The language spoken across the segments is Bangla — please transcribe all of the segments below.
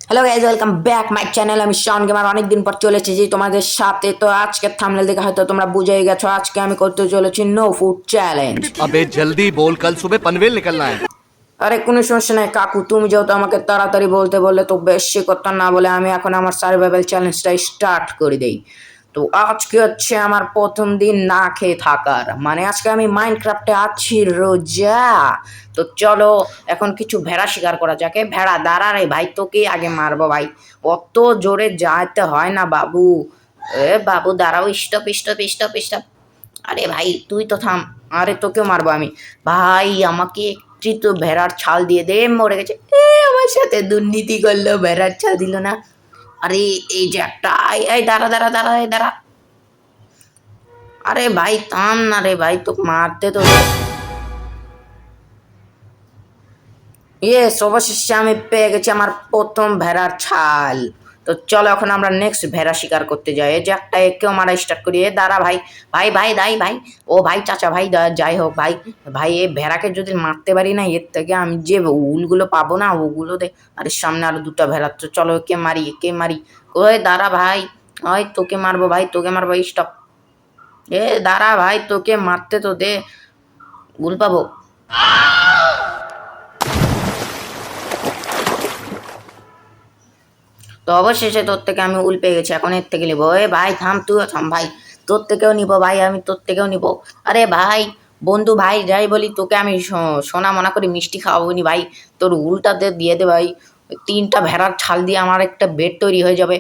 Hello guys, welcome back my channel. আমি শান গেমার অনেক দিন পর চলে এসেছি তোমাদের সাথে। তো আজকে থাম্বনেল দেখে হয়তো তোমরা বুঝেই গেছো আজকে আমি করতে চলেছি নো ফুড চ্যালেঞ্জ। अबे जल्दी बोल, कल सुबह पनवेल निकलना है। আরে কোনো সমস্যা নাই কাকু, তুমি যেহেতু আমাকে তাড়াতাড়ি বলতে বললে তো বেশি কথা না বলে আমি এখন আমার সার্ভাইভাল চ্যালেঞ্জটা স্টার্ট করে দেই। তো আজকে হচ্ছে আমার প্রথম দিন না খেয়ে থাকার, মানে আজকে আমি মাইনক্রাফটে আছি রোজা। তো চলো এখন কিছু ভেড়া শিকার করা যাকে। ভেড়া দাঁড়া রে ভাই, তোকেই আগে মারবো ভাই, অত জোরে যাইতে হয় না বাবু। এ বাবু দাঁড়াও, স্টপ স্টপ স্টপ স্টপ। আরে ভাই তুই তো থাম, আরে তোকেও মারবো আমি। ভাই আমাকে একটি তো ভেড়ার ছাল দিয়ে দে, মরে গেছে। আমার সাথে দুর্নীতি করলো, ভেড়ার ছাল দিল না। আরে এই যে একটা, এই দাঁড়া দাঁড়া দাঁড়া, এই দাঁড়া। আরে ভাই থাম না রে ভাই, তোকে মারতে তো। ইয়েস, অবশেষে আমি পেয়ে গেছি আমার প্রথম ভেড়ার ছাল। তো চলো এখন আমরা নেক্সট ভেড়া শিকার করতে যাই। এই যে একটা একেও মারা স্টার্ট করি। এ দাঁড়া ভাই, ভাই ভাই ভাই ভাই, ও ভাই চাচা ভাই, যাই হোক ভাই। ভাই এই ভেড়াকে যদি মারতে পারি না, এর থেকে আমি যে উলগুলো পাবো না ওগুলো দে। আরে সামনে আরো দুটো ভেড়া, তো চলো কে মারি কে মারি। ওই দাঁড়া ভাই, ওই তোকে মারবো ভাই, তোকে মারবো, স্টপ। এ দাঁড়া ভাই, তোকে মারতে তো দে, উল পাবো। তো অবশেষে তোর থেকে আমি উল পেয়ে গেছি, এখন এর থেকে নিবো। এ ভাই থাম, তুইও থাম ভাই, তোর থেকেও নিবো ভাই, আমি তোর থেকেও নিবো। আরে ভাই বন্ধু ভাই, যাই বলি তোকে আমি সোনা মনা করে মিষ্টি খাওয়াবো নি ভাই, তোর উলটাতে দিয়ে দে ভাই। ওই তিনটা ভেড়ার ছাল দিয়ে আমার একটা বেড তৈরি হয়ে যাবে।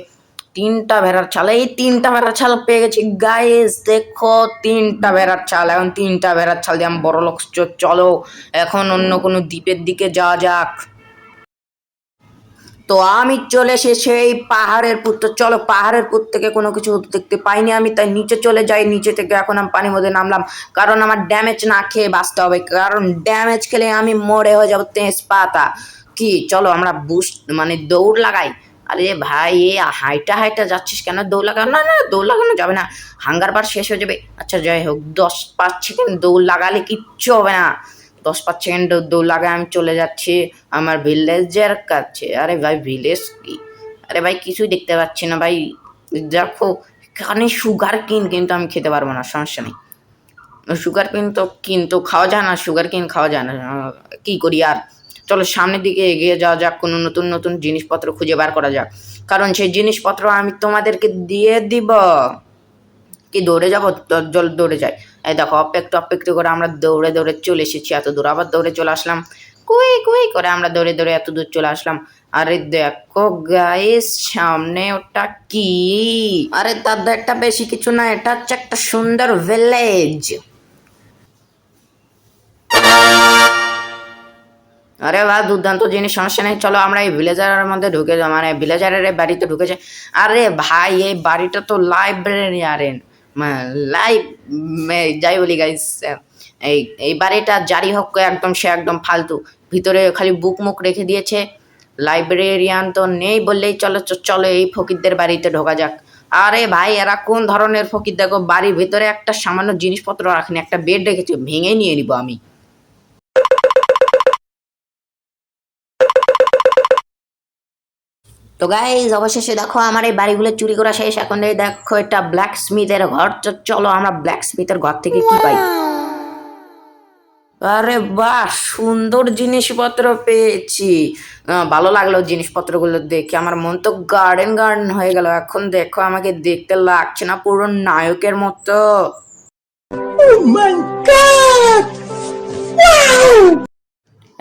তিনটা ভেড়ার ছাল, এই তিনটা ভেড়ার ছাল পেয়ে গেছি গাইস, দেখো তিনটা ভেড়ার ছাল। এখন তিনটা ভেড়ার ছাল দিয়ে আমি বড় লোক। চলো এখন অন্য কোনো দ্বীপের দিকে যাওয়া যাক। তো আমি চলে এসেছি এই পাহাড়ের পুর। তো চলো পাহাড়ের পুর থেকে কোনো কিছু দেখতে পাইনি আমি, তাই নিচে চলে যাই। নিচে থেকে এখন আমি পানির মধ্যে নামলাম, কারণ আমার ড্যামেজ না খেয়ে বাঁচতে হবে, কারণ ড্যামেজ খেলে আমি মরে হয়ে যাবো তেজপাতা। কি চলো আমরা বুস্ট মানে দৌড় লাগাই। আরে ভাই এ হাইটা হাইটা যাচ্ছিস কেন? দৌড় লাগানো না, না দৌড় লাগানো যাবে না, হাঙ্গার বার শেষ হয়ে যাবে। আচ্ছা যাই হোক, 10-5 সেকেন্ড দৌড় লাগালে কিচ্ছু হবে না। 10-5 সেকেন্ড দৌড় লাগায় আমি চলে যাচ্ছি আমার ভিলেজের কাছে। আরে ভাই ভিলেজ কি? আরে ভাই কিছুই দেখতে পাচ্ছি না ভাই। দেখো এখানে সুগার কিন, কিন্তু আমি খেতে পারবো না, সমস্যা নেই। সুগার কিন তো কিন্তু খাওয়া যায় না, সুগার কিন খাওয়া যায় না। কি করি আর, চলো সামনের দিকে এগিয়ে যাওয়া যাক, কোনো নতুন নতুন জিনিসপত্র খুঁজে বার করা যাক, কারণ সেই জিনিসপত্র আমি তোমাদেরকে দিয়ে দিব। কি দৌড়ে যাবো? জল দৌড়ে যাই। এই দেখো অপেক্ষা অপেক্ষা করে আমরা দৌড়ে দৌড়ে চলে এসেছি এত দূর, আবার দৌড়ে চলে আসলাম। কুই কুই করে আমরা দৌড়ে দৌড়ে এত দূর চলে আসলাম। আরে দেখো গাইস, সামনে ওটা কি? আরে দাদা একটা বেশি কিছু না, এটা হচ্ছে একটা সুন্দর ভিলেজ। আরে বাহ দুর্দান্ত জিনিস, সমস্যা নেই। চলো আমরা এই ভিলেজারের মধ্যে ঢুকে যাই, মানে ভিলেজারের এই বাড়িতে ঢুকে যাই। আরে ভাই এই বাড়িটা তো লাইব্রেরি, আরে লাইভ, যাই বলি গাইস, এই এই বাড়িটা যারই হোক একদম সে একদম ফালতু, ভিতরে খালি বুক মুখ রেখে দিয়েছে। লাইব্রেরিয়ান তো নেই বললেই চলো, চলো এই ফকিরদের বাড়িতে ঢোকা যাক। আরে ভাই এরা কোন ধরনের ফকির, দেখো বাড়ির ভিতরে একটা সামান্য জিনিসপত্র রাখেনি, একটা বেড রেখেছে, ভেঙে নিয়ে নিবো আমি। তো গাইজ অবশেষে দেখো আমার এই বাড়িগুলো চুরি করা শেষ। এখন এই দেখো এটা ব্ল্যাক স্মিথের ঘর। চলো আমরা ব্ল্যাক স্মিথের ঘর থেকে কি পাই। আরে বাহ, সুন্দর জিনিসপত্র পেয়েছি। ভালো লাগলো জিনিসপত্রগুলো দেখে, আমার মন তো গার্ডেন গার্ডেন হয়ে গেল। এখন দেখো আমাকে দেখতে লাগছে না পুরো নায়কের মতো?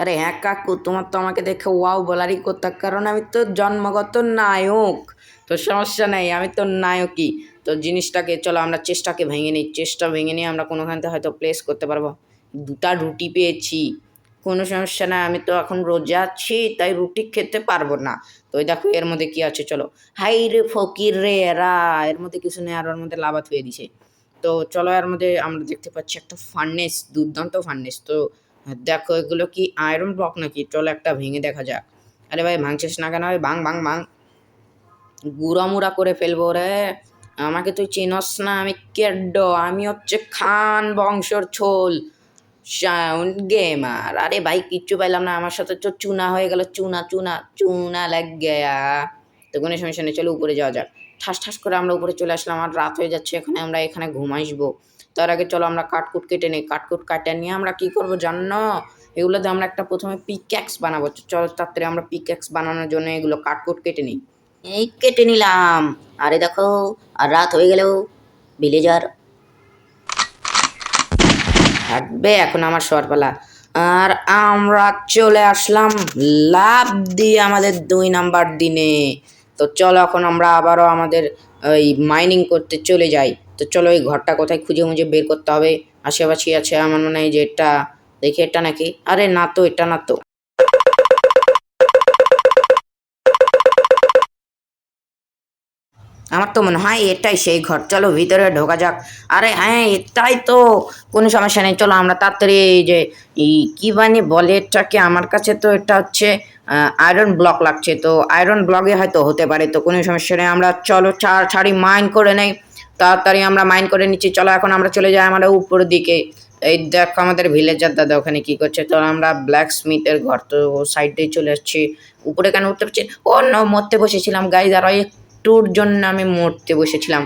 আরে হ্যাঁ কাকু, তোমার তো আমাকে দেখে ওয়াও বলারই কথা, কারণ আমি তো জন্মগত নায়ক। তো সমস্যা নেই, আমি তো নায়কই। তো জিনিসটাকে চলো আমরা চেষ্টাকে ভেঙে নিই, চেষ্টা ভেঙে নিয়ে আমরা কোনোখানতে হয়তো প্লেস করতে পারবো। দুটা রুটি পেয়েছি, কোনো সমস্যা না, আমি তো এখন রোজা আছি তাই রুটি খেতে পারবো না। তো ওই দেখো এর মধ্যে কি আছে, চলো। হাই রে ফকির রে এরা, এর মধ্যে কিছু নেই, আর ওর মধ্যে লাভা থুয়ে দিছে। তো চলো এর মধ্যে আমরা দেখতে পাচ্ছি একটা ফার্নেস, দুর্দান্ত ফার্নেস। তো দেখো এগুলো কি আয়রন ব্লক নাকি? চলো একটা ভেঙে দেখা যাক। আরে ভাই ভাঙছিস না কেন? ভাই ভাঙ ভাঙ ভাঙ, গুঁড়া মুড়া করে ফেলবো রে। আমাকে তুই চিনস না, আমি কেড্ডো, আমি হচ্ছে খান বংশর ছোল। Sound gamer. আরে ভাই কিচ্ছু পাইলাম না, আমার সাথে তো চুনা হয়ে গেল, চুনা চুনা চুনা লাগ গেয়া। তো কোনো সমস্যা নেই, চলো উপরে যাওয়া যাক। ঠাস ঠাস করে আমরা উপরে চলে আসলাম, আর রাত হয়ে যাচ্ছে, এখানে আমরা এখানে ঘুমাইসবো। তার আগে চলো আমরা কাঠকুট কেটে নিই। কাঠকুট কাটে নিয়ে আমরা কি করব জানো? এগুলোতে আমরা একটা প্রথমে পিক্যাক্স বানাবো। চলো তাড়াতাড়ি আমরা পিক্যাক্স বানানোর জন্য এগুলো কাঠকুট কেটে নিই। এই কেটে নিলাম। আরে দেখো, আর রাত হয়ে গেল, ভিলেজার থাকবে এখন আমার শোয়ার পালা। আর আমরা চলে আসলাম লাভ দিয়ে আমাদের 2 নাম্বার দিনে। তো চলো এখন আমরা আবারও আমাদের ওই মাইনিং করতে চলে যাই। তো চলো এই ঘরটা কোথায় খুঁজে মুজে বের করতে হবে। আশেপাশে আছে আমার মনে হয় যে এটা, দেখি এটা নাকি, আরে না তো, এটা না তো। আমার তো মনে হয় এটাই সেই ঘর, চলো ভিতরে ঢোকা যাক। আরে হ্যাঁ এটাই তো, কোনো সমস্যা নেই, চলো আমরা তাড়াতাড়ি এই যে কি বানি বলে এটাকে, আমার কাছে তো এটা হচ্ছে আয়রন ব্লক লাগছে, তো আয়রন ব্লকে হয়তো হতে পারে, তো কোনো সমস্যা নেই, আমরা চলো ছাড়ি মাইন করে নেই। তাড়াতাড়ি আমরা মাইন করে নিচ্ছি। চলো এখন আমরা চলে যাই আমাদের উপরের দিকে। এই দেখো আমাদের ভিলেজার দাদা ওখানে কি করছে। তো আমরা ব্ল্যাক স্মিথের ঘর তো সাইডেই চলে আসছি। উপরে কেন উঠতে পারছি? ও না, মরতে বসেছিলাম গাইজ, আর একটুর জন্য আমি মরতে বসেছিলাম।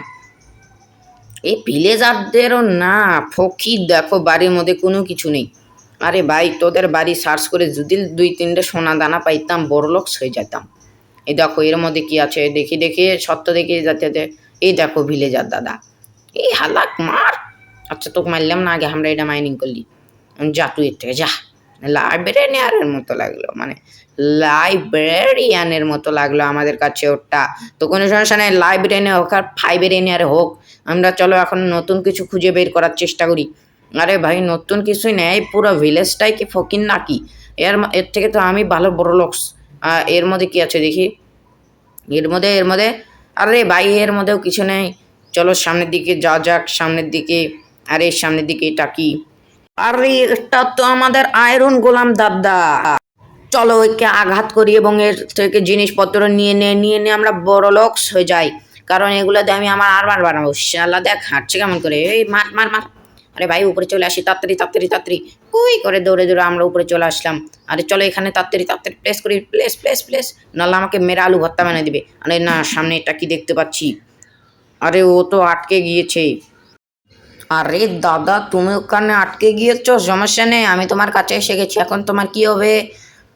এই ভিলেজারদেরও না ফকির, দেখো বাড়ির মধ্যে কোনো কিছু নেই। আরে ভাই তোদের বাড়ি সার্চ করে যদি 2-3টে সোনা দানা পাইতাম, বড়লোক হয়ে যেতাম। এই দেখো এর মধ্যে কি আছে, দেখি দেখি সত্য দেখি যাতে। এই দেখো ভিলেজার দাদা, এই হালাক মার। আচ্ছা তোকে মারলাম না, আগে আমরা এটা মাইনিং করলি। যা তুই এর থেকে যা। লাইব্রেরিয়ানের মতো লাগলো, মানে লাইব্রেরিয়ানের মতো লাগলো আমাদের কাছে ওটা। তো কোনো সমস্যা নেই, লাইব্রেরিয়ানে হোক আর ফাইব্রেরিয়ানে হোক, আমরা চলো এখন নতুন কিছু খুঁজে বের করার চেষ্টা করি। আরে ভাই নতুন কিছুই নেই, পুরো ভিলেজটাই কি ফকির নাকি? এর থেকে তো আমি ভালো বড় লোকস। এর মধ্যে কি আছে দেখি, এর মধ্যে আরে ভাই এর মধ্যেও কিছু নেই। চলো সামনের দিকে যাওয়া যাক, সামনের দিকে। আরে সামনের দিকে এটা কি? আরে এটা তো আমাদের আয়রন গোলাম দাদা। চলো একে আঘাত করি এবং এর থেকে জিনিসপত্র নিয়ে আমরা বড় লোক হয়ে যাই। কারণ এগুলো দিয়ে আমি আমার আরমার বানাবো। শালা দেখ হাঁটছে কেমন করে, এই মার মার মার। আরে ভাই উপরে চলে আসি, তাড়াতাড়ি তাড়াতাড়ি তাড়াতাড়ি কুই করে দৌড়ে দৌড়ে আমরা উপরে চলে আসলাম। আরে চলো এখানে তাড়াতাড়ি তাড়াতাড়ি প্লেস করি, প্লেস প্লেস প্লেস, নাহলে আমাকে মেরে আলু ভর্তা বানিয়ে দিবে। আরে না, সামনে এটা কি দেখতে পাচ্ছি? আরে ও তো আটকে গিয়েছে। আরে দাদা তুমি ওখানে আটকে গিয়েছো, সমস্যা নেই, আমি তোমার কাছে এসে গেছি। এখন তোমার কি হবে?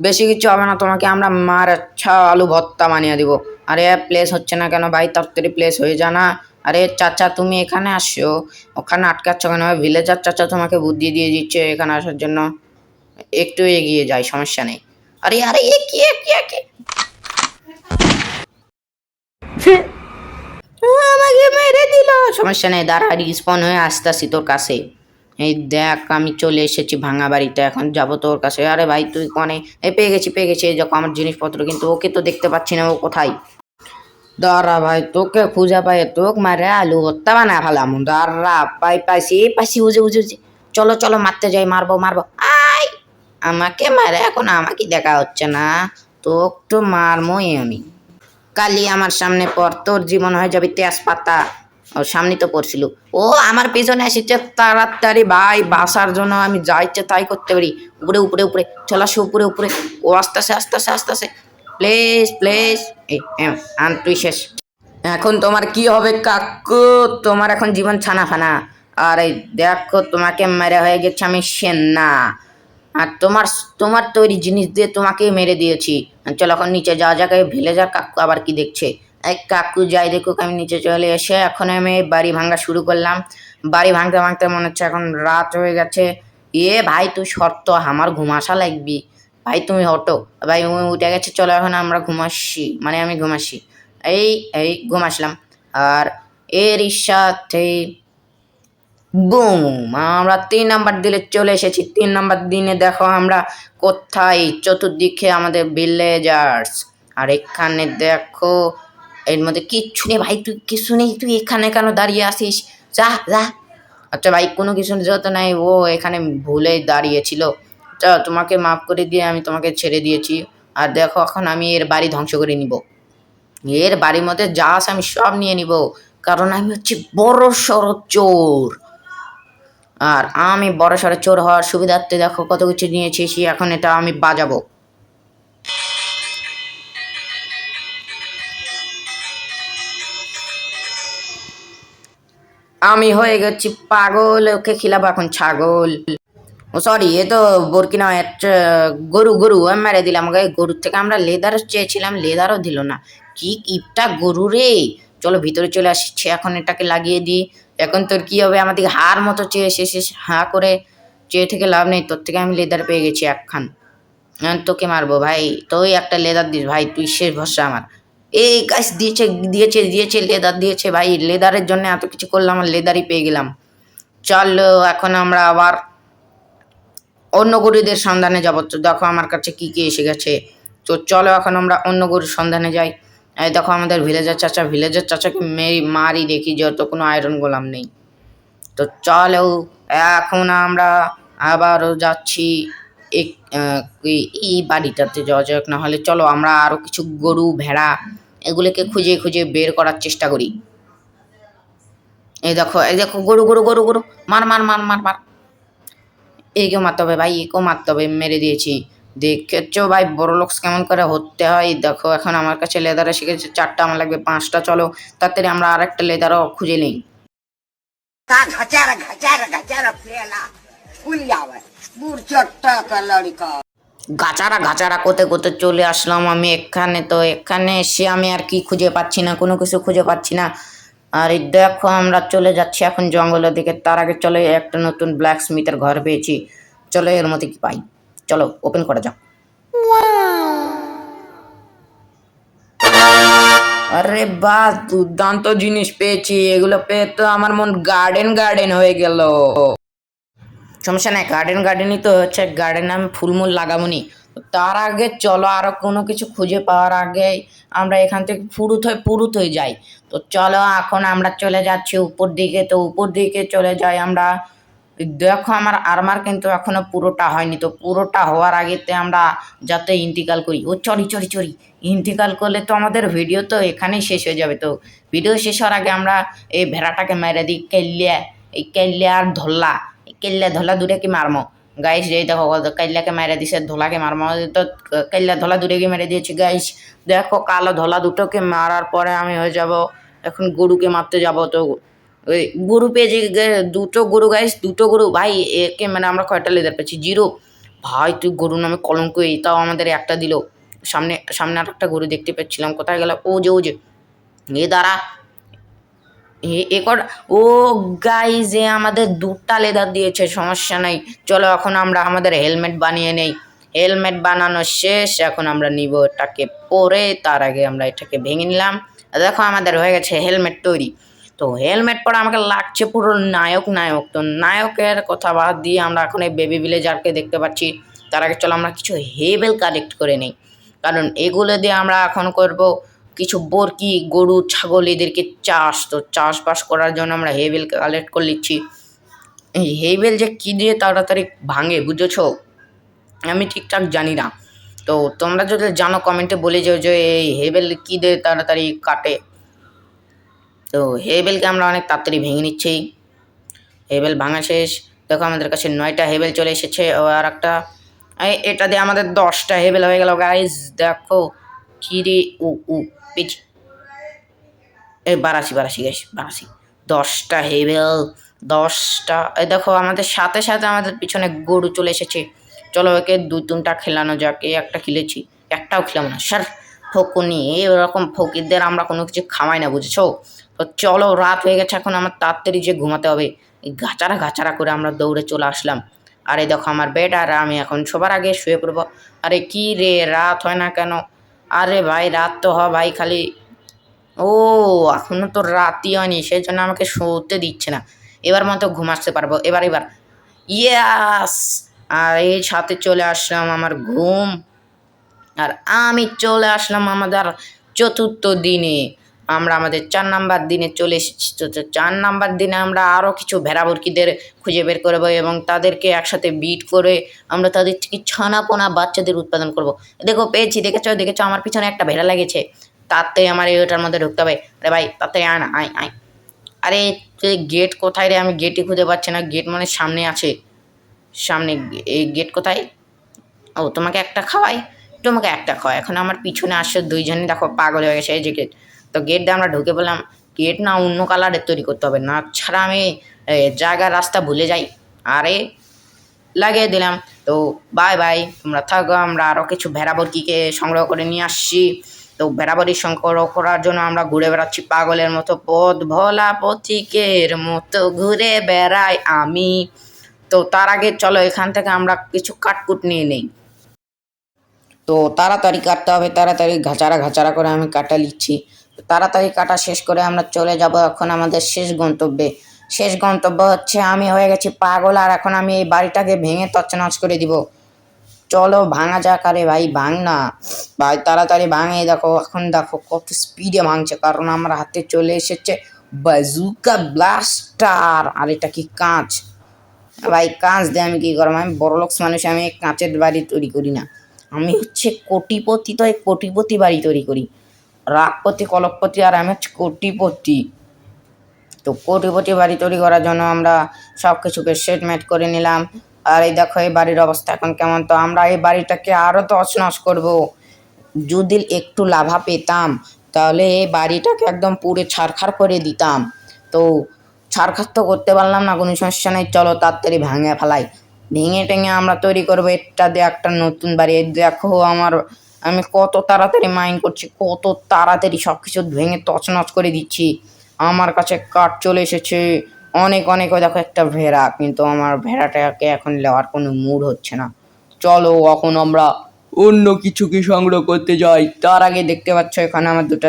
বেশি কিছু হবে না, তোমাকে আমরা মার আচ্ছা আলু ভর্তা বানিয়ে দিব। আরে প্লেস হচ্ছে না কেন ভাই, তাড়াতাড়ি প্লেস হয়ে যা না। আরে চাচা তুমি এখানে আসছো, ওখানে আটকাচ্ছ কেন? ভিলেজার চাচা তোমাকে বুদ্ধি দিয়ে দিচ্ছে এখানে আসার জন্য। একটু এগিয়ে যাই, সমস্যা নেই। আরে আরে এ কি এ কি এ কি? আমাকে মেরে দিল। সমস্যা নেই, দাঁড়া রিস্পন হয়ে আসতেছি তোর কাছে। এই দেখ আমি চলে এসেছি ভাঙা বাড়িতে, এখন যাব তোর কাছে। আরে ভাই তুই কনে? এই পেয়ে গেছি, এই দেখো আমার জিনিসপত্র, কিন্তু ওকে তো দেখতে পাচ্ছি না, ও কোথায়? দাঁড়া ভাই তোকে খুঁজে পাই, তোকে মারে আলু ভর্তা বানা ফেলাম। দাঁড়া পাইছি পাইছি, বুঝে বুঝে বুঝে। চলো চলো মারতে যাই, মারবো মারবো। আই আমাকে মারে, এখন আমাকে দেখা হচ্ছে না, তোকে তো মারমই আমি। কালি আমার সামনে পর, তোর জীবন হয়ে যাবে তেজপাতা। ও সামনে তো পড়ছিল, ও আমার পিছনে এসেছে। তাড়াতাড়ি ভাই বাসার জন্য আমি যা ইচ্ছে তাই করতে পারি। উপরে উপরে উপরে চলে আসো, উপরে উপরে। ও আস্তে আস্তে প্লিজ প্লিজ। এই আন তুই শেষ। এখন তোমার কি হবে কাকু? তোমার এখন জীবন ছানা ফানা। আর এই দেখো তোমাকে মেরে হয়ে গেছে আমি সেনা। আর তোমার তোমার তৈরি জিনিস দিয়ে তোমাকেই মেরে দিয়েছি। চলো এখন নিচে যাওয়া যাক। এই ভিলেজার কাকু আবার কি দেখছে? এক কাকু যাই দেখুক, আমি নিচে চলে এসে এখন আমি এই বাড়ি ভাঙা শুরু করলাম। বাড়ি ভাঙতে ভাঙতে মনে হচ্ছে এখন রাত হয়ে গেছে। এ ভাই তুই শর্ত, আমার ঘুমাসা লাগবি। ভাই তুমি হটো, ভাই উঠে গেছে, চলো এখন আমরা ঘুমাসি, মানে আমি ঘুমাসি। এই এই ঘুমাসলাম। আর এর সাথে বুম, আমরা 3 নাম্বার দিলে চলে এসেছি। 3 নাম্বার দিনে দেখো আমরা কোথায়, চতুর্দিকে আমাদের ভিলেজার্স। আর এখানে দেখো এর মধ্যে কিচ্ছু নেই। ভাই তুই কিছু নেই, তুই এখানে কেন দাঁড়িয়ে আসিস? যা যা। আচ্ছা ভাই কোনো কিছু যত নাই, ও এখানে ভুলে দাঁড়িয়েছিল। তোমাকে মাফ করে দিয়ে আমি তোমাকে ছেড়ে দিয়েছি। আর দেখো এখন আমি এর বাড়ি ধ্বংস করে নিব। এর বাড়ির মধ্যে যা আছে আমি সব নিয়ে নিব, কারণ আমি হচ্ছে বড় সড় চোর। আর আমি বড় সড়ো চোর হওয়ার সুবিধার্থে দেখো কত কিছু নিয়েছি, এখন এটা আমি বাজাবো। আমি হয়ে গেছি পাগল, ওকে খিলাবো এখন ছাগল। ও সরি, এ তো বরকিনা গরু গরু আমি মেরে দিলাম। গরুর থেকে আমরা লেদার চেয়েছিলাম, লেদারও দিল না। কি কিপটা গরু রে। চলো ভিতরে চলে আসছে, এখন এটাকে লাগিয়ে দিই। এখন তোর কি হবে, আমার দিকে হার মতো চেয়ে এসেছিস, হাঁ করে চেয়ে থেকে লাভ নেই, তোর থেকে আমি লেদার পেয়ে গেছি একখান। তোকে মারবো ভাই, তুই একটা লেদার দিস ভাই, তুই শেষ ভরসা আমার। এই গাছ দিয়েছে দিয়েছে দিয়েছে লেদার দিয়েছে ভাই, লেদারের জন্য এত কিছু করলাম আর লেদারই পেয়ে গেলাম। চলো এখন আমরা আবার অন্য গরুদের সন্ধানে যাবো। তো দেখো আমার কাছে কি কি এসে গেছে। তো চলো এখন আমরা অন্য গরুর সন্ধানে যাই। এই দেখো আমাদের ভিলেজার চাচাকে মারি দেখি যত কোনো আয়রন গোলাম নেই। তো চলো এখন আমরা আবারও যাচ্ছি এই বাড়িটাতে যাওয়া যাক, না হলে চলো আমরা আরো কিছু গরু ভেড়া এগুলোকে খুঁজে খুঁজে বের করার চেষ্টা করি। এই দেখো গরু গরু গরু গরু, মার মার মার মার মার। একেও মারতে হবে ভাই, একেও মারতে হবে, মেরে দিয়েছি। দেখেছো ভাই বড় লোক কেমন করে হতে হয়। দেখো এখন আমার কাছে লেদারও শিখেছে 4টা, আমার লাগবে 5টা। চলো তাড়াতাড়ি আমরা আর একটা লেদারও খুঁজে নিই। গাচারা গাচারা কোতে কোতে চলে আসলাম আমি এখানে। তো এখানে এসে আমি আর কি খুঁজে পাচ্ছি না, কোনো কিছু খুঁজে পাচ্ছি না। আর এই দেখো আমরা চলে যাচ্ছি এখন জঙ্গলের দিকে। তার আগে চলো একটা নতুন ব্ল্যাক স্মিথের ঘর পেয়েছি, চলো এর মধ্যে কি পাই, চলো ওপেন করা যাক। আরে বাহ, দুর্দান্ত জিনিস পেয়েছি, এগুলো পেয়ে তো আমার মন গার্ডেন গার্ডেন হয়ে গেল। সমস্যা নাই, গার্ডেনই তো হচ্ছে, গার্ডেনে আমি ফুলমুল লাগাবনি। তার আগে চলো আরো কোনো কিছু খুঁজে পাওয়ার আগে আমরা এখান থেকে পুরুত হয়ে যাই। তো চলো এখন আমরা চলে যাচ্ছি উপর দিকে। তো উপর দিকে চলে যাই আমরা। দেখো আমার আর্মার কিন্তু এখনো পুরোটা হয়নি, তো পুরোটা হওয়ার আগেতে আমরা যাতে ইন্তিকাল করি। ও চরি চরি চরি, ইন্তিকাল করলে তো আমাদের ভিডিও তো এখানেই শেষ হয়ে যাবে। তো ভিডিও শেষ হওয়ার আগে আমরা এই ভেড়াটাকে মেরে দিই। কেল্লা আর ধল্লা, কেল্লা ধলা দূরে কি মারমো গাইস। এই দেখো কাইল্লাকে মেরে দিছে, ধোলাকে মারমো। তো কাইল্লা ধলা দূরে কি মেরে দিয়েছি গাইস। দেখো কালো ধলা দুটোকে মারার পরে আমি হয়ে যাব এখন গরুকে মারতে যাব। তো ওই গরু পেয়েছি, দুটো গরু গাইস, দুটো গরু ভাই। একে মানে আমরা কয়টা লেদার পেয়েছি, 0 ভাই। তুই গরু নামে কলঙ্ক, তাও আমাদের একটা দিল। সামনে সামনে আর একটা গরু দেখতে পাচ্ছিলাম, কোথায় গেল, ও যে এ দাঁড়া। ও গাইজ, এ আমাদের 2টা লেদার দিয়েছে, সমস্যা নাই। চলো এখন আমরা আমাদের হেলমেট বানিয়ে নেই। হেলমেট বানানো শেষ, এখন আমরা নিব এটাকে পরে। তার আগে আমরা এটাকে ভেঙে নিলাম। দেখো আমাদের হয়ে গেছে হেলমেট তৈরি। তো হেলমেট পরে আমাকে লাগছে পুরো নায়ক নায়ক। তো নায়কের কথা বাদ দিয়ে আমরা এখন এই বেবি ভিলেজারকে দেখতে পাচ্ছি। তার আগে চলো আমরা কিছু হেবেল কালেক্ট করে নিই, কারণ এগুলো দিয়ে আমরা এখন করব কিছু বরকি গরু ছাগল এদেরকে চাষ। তো চাষবাস করার জন্য আমরা হেবেল কালেক্ট করে নিচ্ছি। এই হেবেল যে কী দিয়ে তাড়াতাড়ি ভাঙে বুঝেছো, আমি ঠিকঠাক জানি না। তো তোমরা যদি জানো কমেন্টে বলে যাও যে এই হেবেল কী দিয়ে তাড়াতাড়ি কাটে। তো হেবেলকে আমরা অনেক তাড়াতাড়ি ভেঙে নিচ্ছি। হেবেল ভাঙা শেষ। দেখো আমাদের কাছে 9টা হেবেল চলে এসেছে। আর একটা এটা দিয়ে আমাদের 10টা হেবেল হয়ে গেল গাইজ। দেখো কি রে, উ পেয়েছি। বারাসি গাইস, 10টা হেবেল, 10টা। দেখো আমাদের সাথে সাথে আমাদের পিছনে গরু চলে এসেছে। চলো একে 2-3টা খেলানো যাক। একটা খেলেছি, একটাও খেলাম না স্যার। ফকুনি, এরকম ফকিরদের আমরা কোনো কিছু খাওয়াই না বুঝেছো। তো চলো রাত হয়ে গেছে, এখন আমার তাড়াতাড়ি যে ঘুমাতে হবে। এই গাচারা করে আমরা দৌড়ে চলে আসলাম। আরে দেখো আমার বেড, আর আমি এখন সবার আগে শুয়ে পড়বো। আরে কি রে, রাত হয় না কেন? আরে ভাই রাত তো হয় ভাই, খালি ও এখনো তো রাতই হয়নি, সেই জন্য আমাকে শুতে দিচ্ছে না। এবার মতো ঘুমাতে পারবো, এবার ইয়াস। আর এই সাথে চলে আসলাম আমার ঘুম। আর আমি চলে আসলাম আমাদের 4র্থ দিনে। আমরা আমাদের 4 নাম্বার দিনে চলে এসেছি। তো 4 নাম্বার দিনে আমরা আরও কিছু ভেড়াবর্কিদের খুঁজে বের করবো এবং তাদেরকে একসাথে বিট করে আমরা তাদের থেকে ছানাপোনা বাচ্চাদের উৎপাদন করব। দেখো পেয়েছি, দেখেছো আমার পিছনে একটা ভেড়া লেগেছে, তাতে আমার ওটার মধ্যে ঢুকতে হবে। আরে ভাই তাতে আয় না, আয়। আরে গেট কোথায় রে? আমি গেটই খুঁজে পাচ্ছি না। গেট মানে সামনে আছে, সামনে। এই গেট কোথায়? ও, তোমাকে একটা খাওয়াই, তোমাকে একটা খাওয়াই। এখন আমার পিছনে আসছে দুইজনই, দেখো পাগল হয়ে গেছে। এই যে গেট, তো গেট দিয়ে আমরা ঢুকে পড়লাম। গেট না অন্য কালারের তৈরি করতে হবে, না ছাড়া আমি জায়গার রাস্তা ভুলে যাই। আরে লাগিয়ে দিলাম। তো বাই বাই, তোমরা থাকো, আমরা আরও কিছু ভেড়াবরকিকে সংগ্রহ করে নিয়ে আসছি। তো ভেড়াবড়ি সংগ্রহ করার জন্য আমরা ঘুরে বেড়াচ্ছি পাগলের মতো, পথ ভোলা পথিকের মতো ঘুরে বেড়াই আমি। তো তার আগে চলো এখান থেকে আমরা কিছু কাটকুট নিয়ে নেই। তো তাড়াতাড়ি কাটতে হবে, তাড়াতাড়ি ঘাচারা ঘাচারা করে আমি কাটা নিচ্ছি। তাড়াতাড়ি কাটা শেষ করে আমরা চলে যাব এখন আমাদের শেষ গন্তব্যে। শেষ গন্তব্য হচ্ছে, আমি হয়ে গেছি পাগল, আর এখন আমি এই বাড়িটাকে ভেঙে তছনছ করে দিব। চলো ভাঙা যাক। আরে ভাই ভাঙ না ভাই, তাড়াতাড়ি ভাঙে। দেখো এখন দেখো কত স্পিডে ভাঙছে, কারণ আমার হাতে চলে এসেছে বাজুকা ব্লাস্টার। আর এটা কি কাঁচ? ভাই কাঁচ দিয়ে আমি কি করবো? আমি বড়লোক মানুষ, আমি কাঁচের বাড়ি তৈরি করি না। আমি হচ্ছে কোটিপতি, তো এই কোটিপতি বাড়ি তৈরি করি। রাগপতি কলকপতি, আর আমি হচ্ছে কোটিপতি। তো কোটিপতি বাড়ি তৈরি করার জন্য আমরা সব কিছুকে সেটমেট করে নিলাম। আর এই দেখো এই বাড়ির অবস্থা এখন কেমন। তো আমরা এই বাড়িটাকে আরও তছনছ করব। যদি একটু লাভা পেতাম তাহলে এই বাড়িটাকে একদম পুরো ছারখার করে দিতাম। তো ছারখার তো করতে পারলাম না, কোনো সমস্যা নেই। চলো তাড়াতাড়ি ভেঙে ফেলাই। ভেঙে টেঙে আমরা তৈরি করবো এটা দিয়ে একটা নতুন বাড়ি। এই দেখো আমি কত তাড়াতাড়ি মাইন্ড করছি, কত তাড়াতাড়ি সব কিছু ভেঙে তছনছ করে দিচ্ছি। আমার কাছে কাঠ চলে এসেছে অনেক অনেক। ওই দেখো একটা ভেড়া, কিন্তু আমার ভেড়াটাকে এখন নেওয়ার কোনো মুড হচ্ছে না। চলো এখন আমরা অন্য কিছুকে সংগ্রহ করতে যাই। তার আগে দেখতে পাচ্ছ এখানে আমার দুটো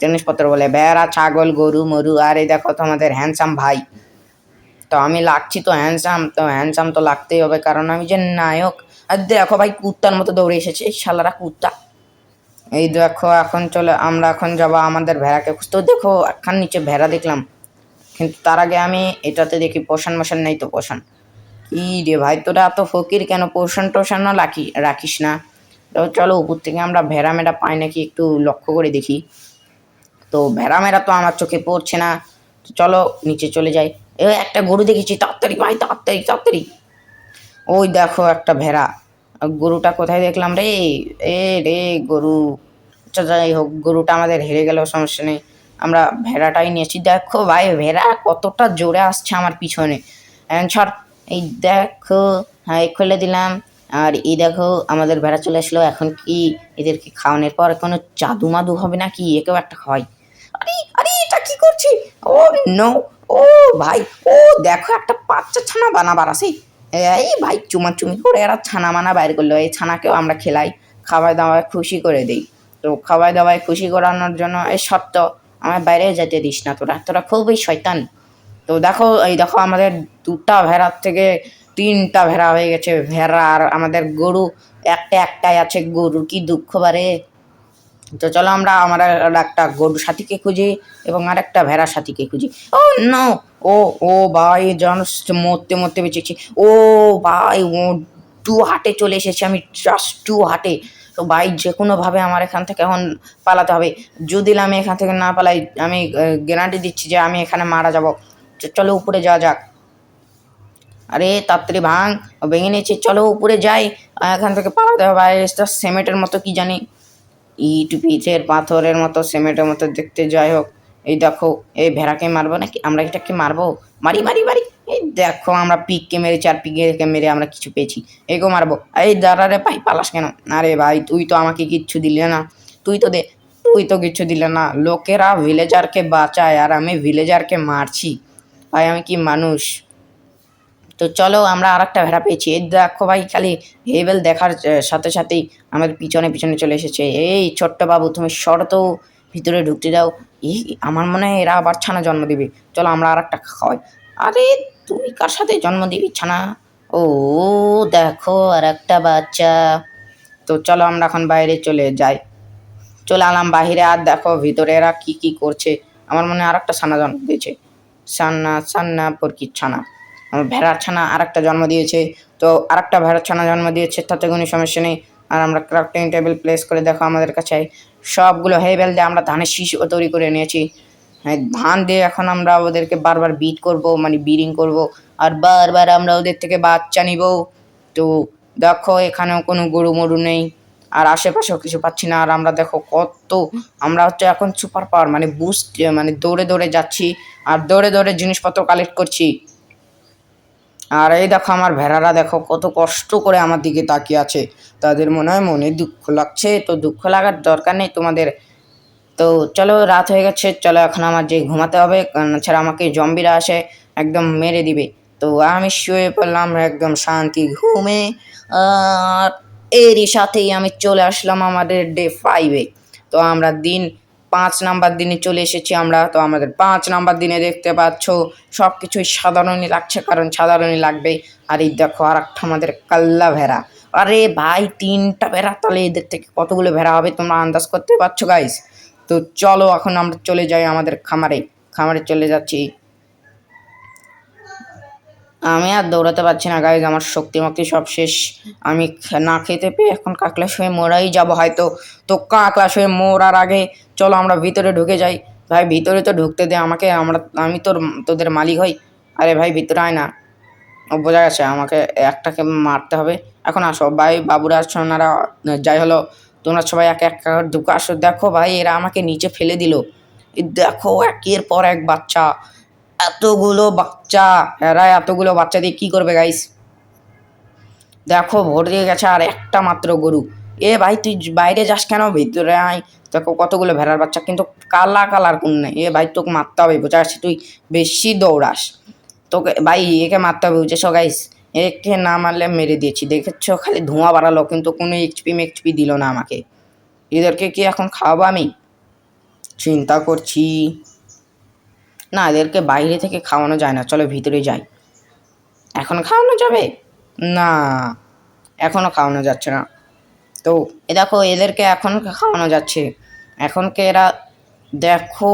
জিনিসপত্র বলে ভেড়া, ছাগল, গরু মরু। আর এই দেখো তোমাদের হ্যান্ডসাম ভাই। তো আমি লাগছি তো হ্যান্ডসাম, তো হ্যান্ডসাম তো লাগতেই হবে, কারণ আমি যে নায়ক। আর দেখো ভাই কুত্তার মতো দৌড়ে এসেছে, এই শালারা কুত্তা। এই দেখো এখন চলে আমরা এখন যাবো আমাদের ভেড়াকে খুঁজতে। দেখো এখন নিচে ভেড়া দেখলাম, কিন্তু তার আগে আমি এটাতে দেখি পোষণ মোশন নেই। তো পোষণ কি রে ভাই, তোরা এত ফকির কেন? পোষণও রাখিস না। তো চলো উপর থেকে আমরা ভেড়া মেরা পাই নাকি একটু লক্ষ্য করে দেখি। তো ভেড়া মেরা তো আমার চোখে পড়ছে না। তো চলো নিচে চলে যাই। একটা গরু দেখেছি, তাড়াতাড়ি ভাই, তাড়াতাড়ি তাড়াতাড়ি। ওই দেখো একটা ভেড়া। গরুটা কোথায় দেখলাম রে? এ রে গরু। আচ্ছা যাই হোক, গরুটা আমাদের হেরে গেল, সমস্যা নেই। আমরা ভেড়াটাই নিয়েছি। দেখো ভাই ভেড়া কতটা জোরে আসছে আমার পিছনে। ছাড়। এই দেখো, হ্যাঁ এই খুলে দিলাম। আর এই দেখো আমাদের ভেড়া চলে আসলো। এখন কি এদেরকে খাওয়ানোর পর কোনো জাদু মাদু হবে নাকি? একেও একটা খাওয়াই। আরে আরে এটা কি করছি? ও নো, ও ভাই, ও দেখো একটা বাচ্চা ছানা বানাবার আছে। এই ভাই চুমাচুমি করে এরা ছানা মানা বাইর করলো। এই ছানাকেও আমরা খেলাই, খাওয়াই দাওয়ায় খুশি করে দিই। তো খাওয়াই দাওয়ায় খুশি করানোর জন্য এই শর্ত, আমার বাইরে যেতে দিস না তোরা, তোরা খুবই শয়তান। তো দেখো এই দেখো আমাদের দুটা ভেড়ার থেকে তিনটা ভেড়া হয়ে গেছে। ভেড়া আর আমাদের গরু একটাই আছে। গরুর কি দুঃখ বারে। তো চলো আমরা একটা গরু সাথীকে খুঁজি এবং আরেকটা ভেড়া সাথীকে খুঁজি। ও নো, ও ও ভাই জাস্ট মরতে মরতে বেঁচেছি। ও ভাই ও টু হাটে চলে এসেছি আমি, জাস্ট টু হাটে। তো ভাই যে কোনোভাবে আমার এখান থেকে এখন পালাতে হবে। যদি আমি এখান থেকে না পালাই, আমি গ্যারান্টি দিচ্ছি যে আমি এখানে মারা যাব। চলো উপরে যাওয়া যাক। আরে তাড়াতাড়ি ভাঙ, ভেঙে নিয়েছি। চলো উপরে যাই, এখান থেকে পালাতে হবে। ভাই এটা সিমেন্টের মতো কি জানি, ইট পিঠের পাথরের মতো সিমেন্টের মতো দেখতে। যাই হোক, এই দেখো এই ভেড়াকে মারবো নাকি? আমরা এটাকে মারবো। মারি মারি মারি। এই দেখো আমরা পিককে মেরেছি, আর পিককে মেরে আমরা কিছু পেয়েছি। এগো মারবো। এই দাঁড়ারে ভাই, পালাস কেন? আরে ভাই তুই তো আমাকে কিচ্ছু দিলে না। তুই তো কিচ্ছু দিলে না। লোকেরা ভিলেজারকে বাঁচায় আর আমি ভিলেজারকে মারছি। ভাই আমি কি মানুষ? তো চলো আমরা আর একটা ভেড়া পেয়েছি। এই দেখো ভাই, খালি হেবেল দেখার সাথে সাথেই আমাদের পিছনে পিছনে চলে এসেছে। এই ছোট্ট বাবু তুমি সর তো, ভিতরে ঢুকতে দাও। এই আমার মনে হয় এরা আবার ছানা জন্ম দিবে। চলো আমরা আর একটা খাওয়াই। আরে তুই কার সাথে জন্ম দিবি ছানা? ও দেখো আর একটা বাচ্চা। তো চলো আমরা এখন বাইরে চলে যাই। চলে আলাম বাহিরে, আর দেখো ভিতরে এরা কি কি করছে। আমার মনে হয় আর একটা ছানা জন্ম দিয়েছে। ছানা ছানা পরকির ছানা, আমার ভেড়ার ছানা আর একটা জন্ম দিয়েছে। তো আর একটা ভেড়ার ছানা জন্ম দিয়েছে, তাতে কোনো সমস্যা নেই। আর আমরা ক্রাফটিং টেবিল প্লেস করে দেখো আমাদের কাছে সবগুলো হেবেল দিয়ে আমরা ধানের শীষও তৈরি করে নিয়েছি। হ্যাঁ, ধান দিয়ে এখন আমরা ওদেরকে বারবার বিট করব, মানে বিডিং করব, আর বারবার আমরা ওদের থেকে বাচ্চা নিব। তো দেখো এখানেও কোনো গরু মরু নেই, আর আশেপাশেও কিছু পাচ্ছি না। আর আমরা দেখো কত, আমরা হচ্ছে এখন সুপার পাওয়ার মানে বুস্ট, মানে দৌড়ে দৌড়ে যাচ্ছি আর দৌড়ে দৌড়ে জিনিসপত্র কালেক্ট করছি। আর এই দেখো আমার ভেড়ারা দেখো কত কষ্ট করে আমার দিকে তাকিয়ে আছে, তাদের মনে হয় মনে দুঃখ লাগছে। তো দুঃখ লাগার দরকার নেই তোমাদের। তো চলো রাত হয়ে গেছে, চলো এখন আমার যে ঘুমাতে হবে, কারণ ছাড়া আমাকে জম্বিরা আসে একদম মেরে দিবে। তো আমি শুয়ে পড়লাম একদম শান্তি ঘুমে। আর এরই সাথেই আমি চলে আসলাম আমাদের ডে 5-এ। তো আমরা দিন 5 নাম্বার দিনে চলে এসেছি আমরা। তো আমাদের 5 নাম্বার দিনে দেখতে পাচ্ছ সব কিছুই সাধারণই লাগছে, কারণ সাধারণই লাগবে। আর এই দেখো আর একটা আমাদের কাল্লা ভেড়া। আরে ভাই 3টা ভেড়া, তাহলে এদের থেকে কতগুলো ভেড়া হবে তোমরা আন্দাজ করতে পারছো গাইস? তো চলো এখন আমরা চলে যাই আমাদের খামারে। খামারে চলে যাচ্ছি। আমি আর দৌড়াতে পারছি না গাইজ, আমার শক্তি মক্তি সব শেষ। আমি না খেতে পেয়ে এখন কাকলা শুয়ে মোরাই যাব হয়তো। তো কাকলা শুয়ে মোরার আগে চলো আমরা ভিতরে ঢুকে যাই। ভাই ভিতরে তো ঢুকতে দে আমাকে, আমি তোদের মালিক হই। আরে ভাই ভিতরে আয় না। ও বোঝা গেছে আমাকে একটাকে মারতে হবে। এখন আসো ভাই, বাবুরা সোনারা যাই হলো, তোমরা সবাই এক এক করে ঢুকে আসো। দেখো ভাই এরা আমাকে নিচে ফেলে দিল। দেখো একের পর এক বাচ্চা, এতগুলো বাচ্চা। এরা এতগুলো বাচ্চা দিয়ে কি করবে গাইস? দেখো ভোর দিয়ে গেছে আর একটা মাত্র গরু। এ ভাই তুই বাইরে যাস কেন, ভিতরে আয়। দেখো কতগুলো ভেড়ার বাচ্চা, কিন্তু কালা কালার কোন নেই। এ ভাই তোকে মারতে হবে, বোঝা যাচ্ছে তুই বেশি দৌড়াস। তোকে ভাই একে মারতে হবে, বুঝেছো গাইস? একে না মারলে মেরে দিয়েছি, দেখেছো খালি ধোঁয়া বাড়ালো কিন্তু কোনো এইচপি দিল না আমাকে। এদেরকে কি এখন খাওয়াবো আমি? চিন্তা করছি। না, এদেরকে বাইরে থেকে খাওয়ানো যায় না, চলো ভিতরে যাই। এখন খাওয়ানো যাবে না, এখনো খাওয়ানো যাচ্ছে না। তো এ দেখো এদেরকে এখন খাওয়ানো যাচ্ছে। এখনকে এরা দেখো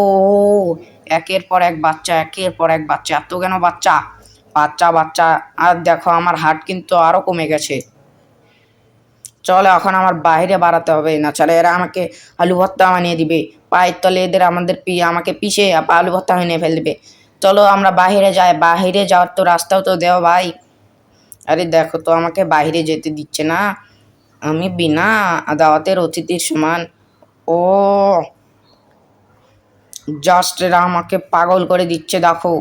একের পর এক বাচ্চা, একের পর এক বাচ্চা, এত কেন বাচ্চা? বাচ্চা বাচ্চা। আর দেখো আমার হার্ট কিন্তু আরো কমে গেছে। চলো এখন আমার বাইরে বাড়াতে হবে, না চলে এরা আমাকে আলু ভর্তা বানিয়ে দিবে। পায়ের তলে এদের আমাকে পিষে আলু ভর্তা বানিয়ে ফেলে দিবে। চলো আমরা বাইরে যাই, বাইরে যাওয়ার তো রাস্তাও তো দেও ভাই। আরে দেখো তো আমাকে বাইরে যেতে দিচ্ছে না, আমি বিনা দাওয়াতের অতিথির সমান। ও জাস্ট এরা আমাকে পাগল করে দিচ্ছে, দেখো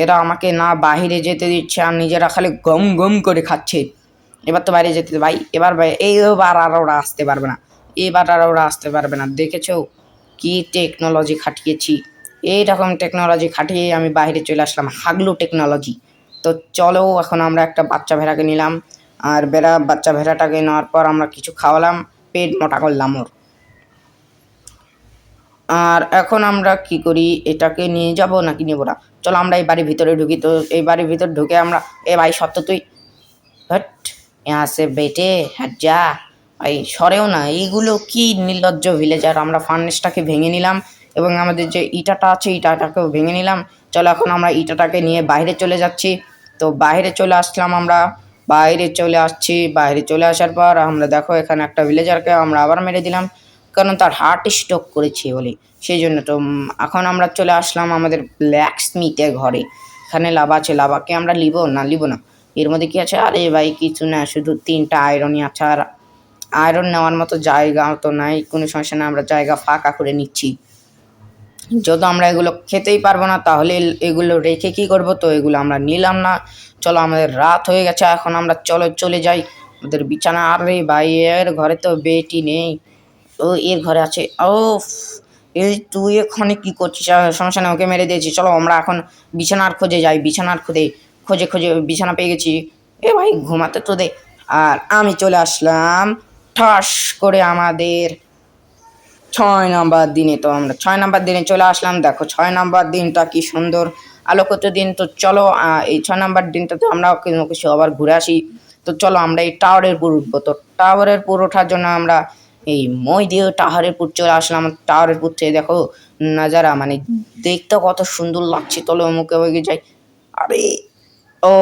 এরা আমাকে না বাইরে যেতে দিচ্ছে আর নিজেরা খালি গম গম করে খাচ্ছে। এবার তো বাইরে যেতে ভাই, এইবার আর ওরা আসতে পারবে না, এবার আর ওরা আসতে পারবে না। দেখেছো কি টেকনোলজি খাটিয়েছি? এইরকম টেকনোলজি খাটিয়ে আমি বাইরে চলে আসলাম, হাগলু টেকনোলজি। তো চলো এখন আমরা একটা বাচ্চা ভেড়াকে নিলাম, আর বাচ্চা ভেড়াটাকে নেওয়ার পর আমরা কিছু খাওয়ালাম, পেট মোটা করলাম ওর। আর এখন আমরা কি করি, এটাকে নিয়ে যাব নাকি নেবো না? চলো আমরা এই বাড়ির ভিতরে ঢুকি। তো এই বাড়ির ভিতর ঢুকে আমরা, এ ভাই সত্য তুই হট यहाँ से बेटे हट जा। ভাই সরেও না, এইগুলো কি নির্লজ্জ ভিলেজার। আমরা ফার্নেসটাকে ভেঙে নিলাম এবং আমাদের যে ইটাটা আছে ইটাটাকেও ভেঙে নিলাম। চলো এখন আমরা ইটাটাকে নিয়ে বাইরে চলে যাচ্ছি। তো বাইরে চলে আসলাম আমরা, বাইরে চলে আসছি। বাইরে চলে আসার পর আমরা দেখো এখানে একটা ভিলেজারকে আমরা আবার মেরে দিলাম, কারণ তার হার্ট স্ট্রোক করেছে বলে, সেই জন্য। তো এখন আমরা চলে আসলাম আমাদের ব্ল্যাক স্মিথের ঘরে। এখানে লাভা আছে, লাভাকে আমরা লিব না? এর মধ্যে কি আছে? আরে ভাই কিছু না, শুধু 3টা আয়রনই আছে। আর আয়রন নেওয়ার মতো জায়গা তো নাই, কোনো সমস্যা না, আমরা জায়গা ফাঁকা করে নিচ্ছি। যদি আমরা এগুলো খেতেই পারবো না তাহলে এগুলো রেখে কি করব? তো এগুলো আমরা নিলাম না। চলো আমাদের রাত হয়ে গেছে, এখন আমরা চলে যাই আমাদের বিছানা। আরে ভাই এর ঘরে তো বেটি নেই, ও এর ঘরে আছে। ও এই তুই এখানে কি করছিস? সমস্যা নেই, ওকে মেরে দিয়েছি। চলো আমরা এখন বিছানার খোঁজে যাই, বিছানার খোঁজে বিছানা পেয়ে গেছি। এ ভাই ঘুমাতে তো দে। আর আমি চলে আসলাম ঠাস করে আমাদের 6 নাম্বার দিনে। তো আমরা 6 নাম্বার দিনে চলে আসলাম। দেখো 6 নাম্বার দিনটা কি সুন্দর আলোকিত দিন। তো চলো এই 6 নাম্বার দিনটাতে আমরা কিছু আবার ঘুরে আসি। তো চলো আমরা এই টাওয়ারের উপর উঠবো। তো টাওয়ারের উপর ওঠার জন্য আমরা এই মই দিয়ে টাওয়ারের উপর চলে আসলাম। টাওয়ারের উপর থেকে দেখো নাজারা, মানে দেখতে কত সুন্দর লাগছে। চলো মুখে হয়ে যাই। আরে ও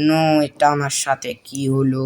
নো, এটা আমার সাথে কি হলো?